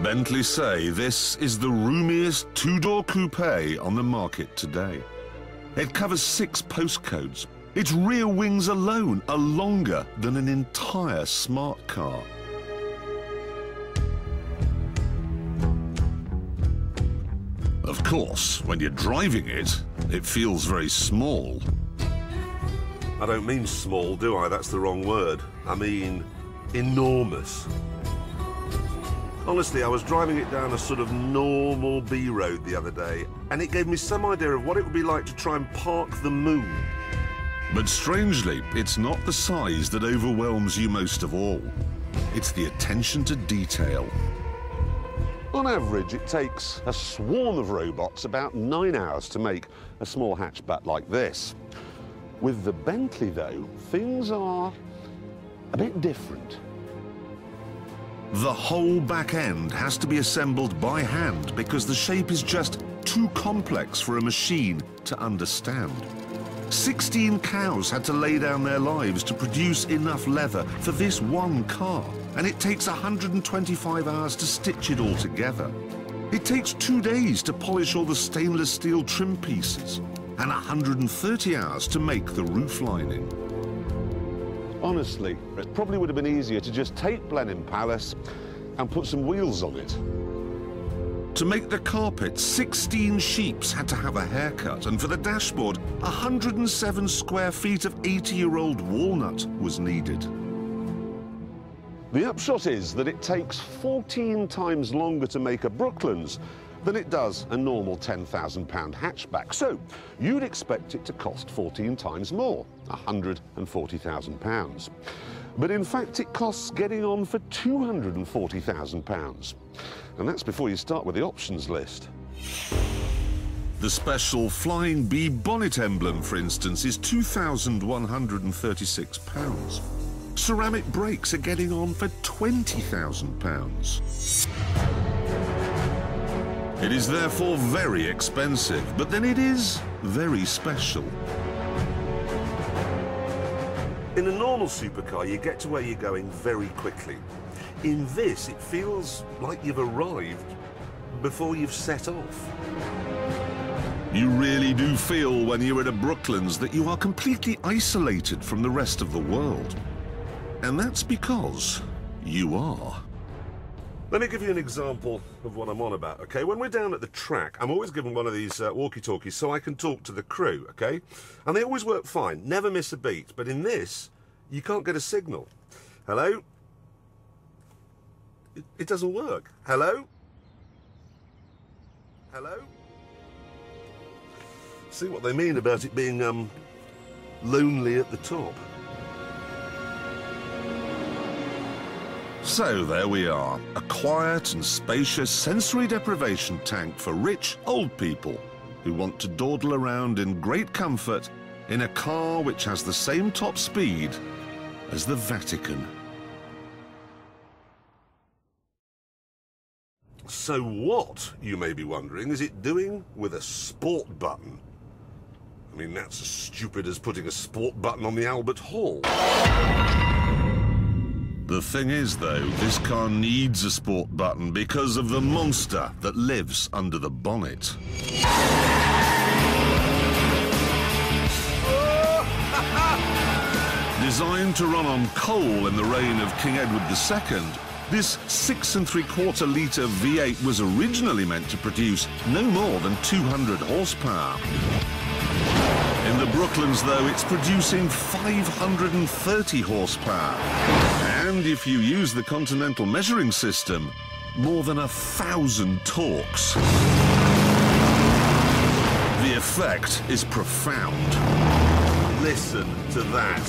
Bentley say this is the roomiest two-door coupe on the market today. It covers 6 postcodes. Its rear wings alone are longer than an entire smart car. Of course, when you're driving it, it feels very small. I don't mean small, do I? That's the wrong word. I mean enormous. Honestly, I was driving it down a sort of normal B road the other day, and it gave me some idea of what it would be like to try and park the moon. But strangely, it's not the size that overwhelms you most of all. It's the attention to detail. On average, it takes a swarm of robots about 9 hours to make a small hatchback like this. With the Bentley, though, things are a bit different. The whole back end has to be assembled by hand because the shape is just too complex for a machine to understand. 16 cows had to lay down their lives to produce enough leather for this one car, and it takes 125 hours to stitch it all together. It takes 2 days to polish all the stainless steel trim pieces, and 130 hours to make the roof lining. Honestly, it probably would have been easier to just take Blenheim Palace and put some wheels on it. To make the carpet, 16 sheeps had to have a haircut, and for the dashboard, 107 square feet of 80-year-old walnut was needed. The upshot is that it takes 14 times longer to make a Brooklands than it does a normal £10,000 hatchback. So you'd expect it to cost 14 times more, £140,000. But in fact, it costs getting on for £240,000. And that's before you start with the options list. The special Flying Bee bonnet emblem, for instance, is £2,136. Ceramic brakes are getting on for £20,000. It is therefore very expensive, but then it is very special. In a normal supercar, you get to where you're going very quickly. In this, it feels like you've arrived before you've set off. You really do feel when you're at a Brooklands that you are completely isolated from the rest of the world. And that's because you are. Let me give you an example of what I'm on about, okay? When we're down at the track, I'm always given one of these walkie-talkies so I can talk to the crew, okay? And they always work fine, never miss a beat. But in this, you can't get a signal. Hello? It doesn't work. Hello? Hello? See what they mean about it being lonely at the top. So there we are, a quiet and spacious sensory deprivation tank for rich old people who want to dawdle around in great comfort in a car which has the same top speed as the Vatican. So what, you may be wondering, is it doing with a sport button? I mean, that's as stupid as putting a sport button on the Albert Hall. The thing is, though, this car needs a sport button because of the monster that lives under the bonnet. Designed to run on coal in the reign of King Edward II, this 6 3/4 litre V8 was originally meant to produce no more than 200 horsepower. In the Brooklands, though, it's producing 530 horsepower. And if you use the Continental Measuring System, more than 1,000 torques. The effect is profound. Listen to that.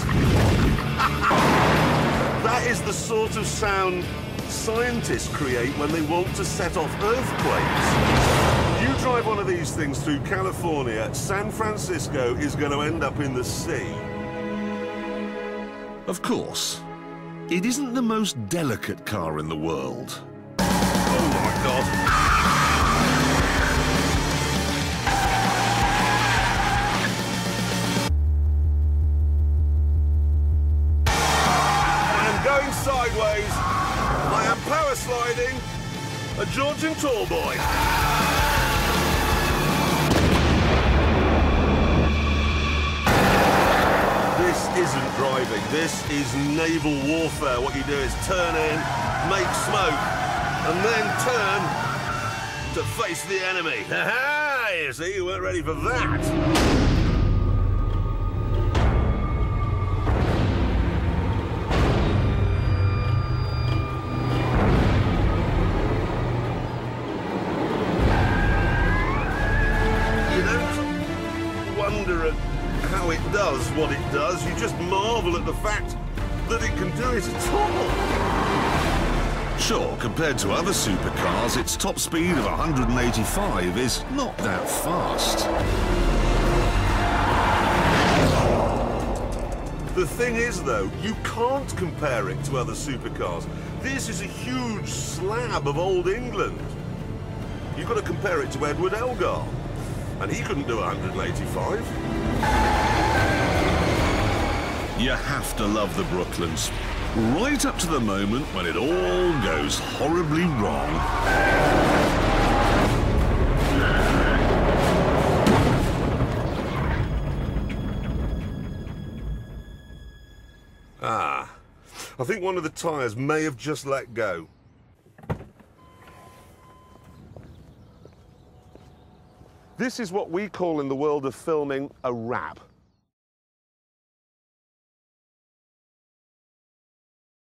That is the sort of sound scientists create when they want to set off earthquakes. You drive one of these things through California, San Francisco is going to end up in the sea. Of course, it isn't the most delicate car in the world. Oh my God. Sideways. I am power sliding a Georgian tall boy. This isn't driving, this is naval warfare. What you do is turn in, make smoke, and then turn to face the enemy. Ha-ha! You see, you weren't ready for that. Wonder at how it does what it does. You just marvel at the fact that it can do it at all. Sure, compared to other supercars, its top speed of 185 is not that fast. The thing is, though, you can't compare it to other supercars. This is a huge slab of old England. You've got to compare it to Edward Elgar. And he couldn't do 185. You have to love the Brooklands, right up to the moment when it all goes horribly wrong. Ah, I think one of the tyres may have just let go. This is what we call in the world of filming a wrap.